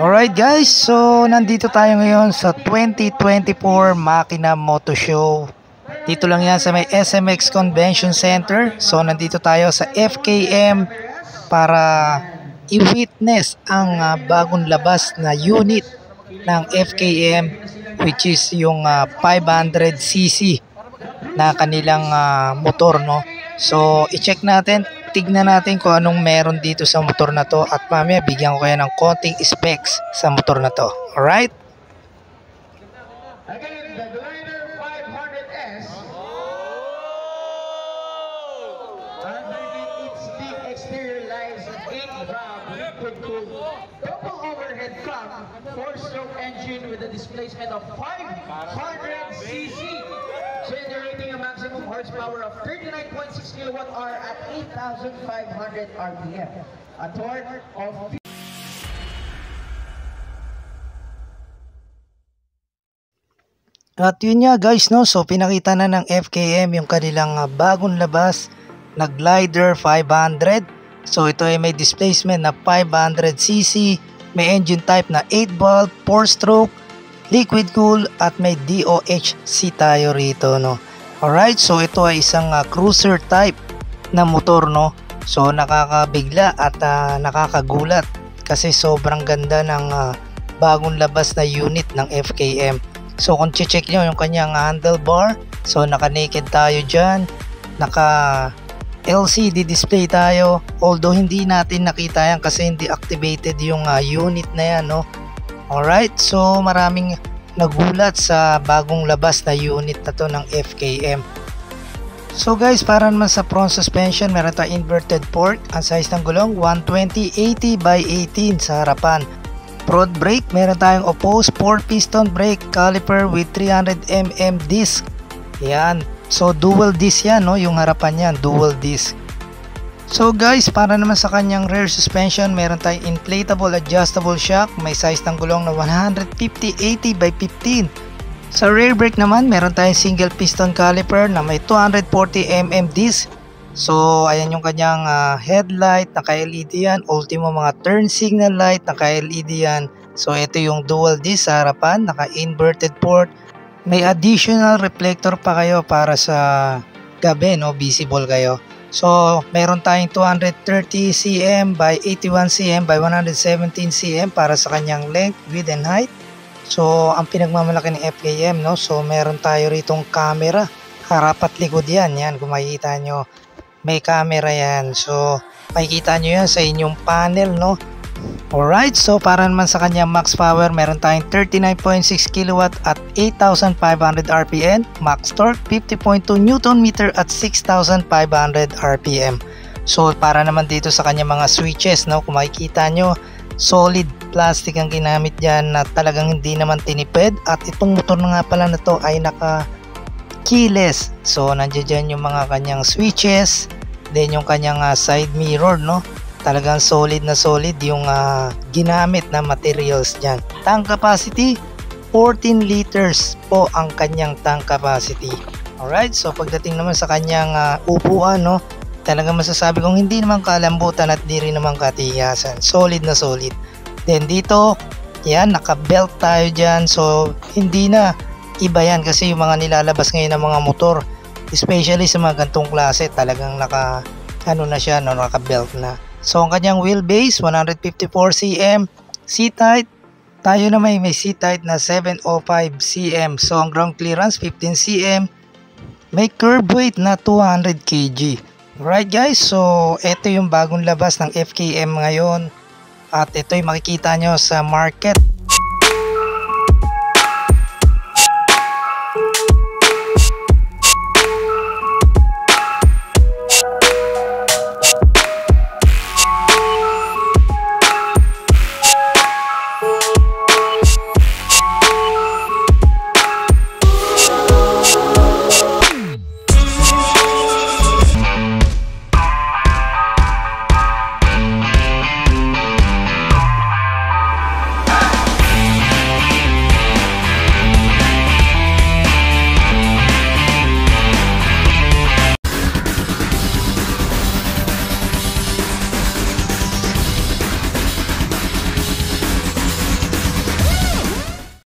Alright guys, so nandito tayo ngayon sa 2024 Makina Moto Show. Dito lang yan sa may SMX Convention Center. So nandito tayo sa FKM para i-witness ang bagong labas na unit ng FKM, which is yung 500cc na kanilang motor, no? So i-check natin, tignan natin kung anong meron dito sa motor na to, at mamaya bigyan ko kayo ng konting specs sa motor na to. Alright? Again, the Glider 500S. Underneath its big exterior lies an 8-valve liquid-cooled double overhead cam 4-stroke engine with a displacement of 500cc, generating a maximum horsepower of 39.6 kWh at 8,500 RPM. A torque of At yun nga guys, no, so pinakita na ng FKM yung kanilang bagong labas na Glider 500. So ito ay may displacement na 500cc, may engine type na 8-valve, 4-stroke, liquid cool, at may DOHC tayo rito, no. Alright, so ito ay isang cruiser type na motor, no. So nakakabigla at nakakagulat kasi sobrang ganda ng bagong labas na unit ng FKM. So kung check nyo yung kanyang handlebar, so naka naked tayo dyan, naka LCD display tayo, although hindi natin nakita yan kasi hindi activated yung unit na yan, no. Alright, so maraming nagulat sa bagong labas na unit na to ng FKM. So guys, para naman sa front suspension, meron tayong inverted fork. Ang size ng gulong 120/80 by 18 sa harapan. Front brake, meron tayong opposed 4-piston brake caliper with 300mm disc. Yan. So dual disc yan, no, yung harapan yan, dual disc. So guys, para naman sa kanyang rear suspension, meron tayong inflatable adjustable shock. May size ng gulong na 150/80 by 15. Sa rear brake naman, meron tayong single piston caliper na may 240mm disc. So ayan yung kanyang headlight, naka-LED yan. Ultimo mga turn signal light, naka-LED yan. So ito yung dual disc sa harapan, naka-inverted port. May additional reflector pa kayo para sa gabi, no, visible kayo. So meron tayong 230cm by 81cm by 117cm para sa kanyang length, width and height. So ang pinagmamalaki ng FKM, no, so meron tayo ritong camera, harap at likod yan. Yan, kung makikita nyo, may camera yan. So makikita nyo yan sa inyong panel, no. Alright, so para naman sa kanyang max power, meron tayong 39.6 kW at 8,500 RPM, max torque 50.2 Nm at 6,500 RPM. So para naman dito sa kanyang mga switches, no, kung makikita nyo, solid plastic ang ginamit dyan na talagang hindi naman tinipid. At itong motor na nga pala na to ay naka keyless. So nandiyan dyan yung mga kanyang switches, then yung kanyang side mirror, no. Talagang solid na solid yung ginamit na materials dyan. Tank capacity 14 liters po ang kanyang tank capacity. Alright, so pagdating naman sa kanyang upuan, no, talagang masasabi kong hindi naman kalambutan at di rin naman katiyasan. Solid na solid. Then dito, yan, naka-belt tayo dyan. So hindi na iba yan kasi yung mga nilalabas ngayon ng mga motor, especially sa mga gantong klase, talagang naka na siya, no, naka-belt na. So ang kanyang wheelbase 154cm, seat height tayo na may seat height na 705cm. So ang ground clearance 15cm, may curb weight na 200 kg. Right guys, so ito yung bagong labas ng FKM ngayon, at ito'y makikita nyo sa market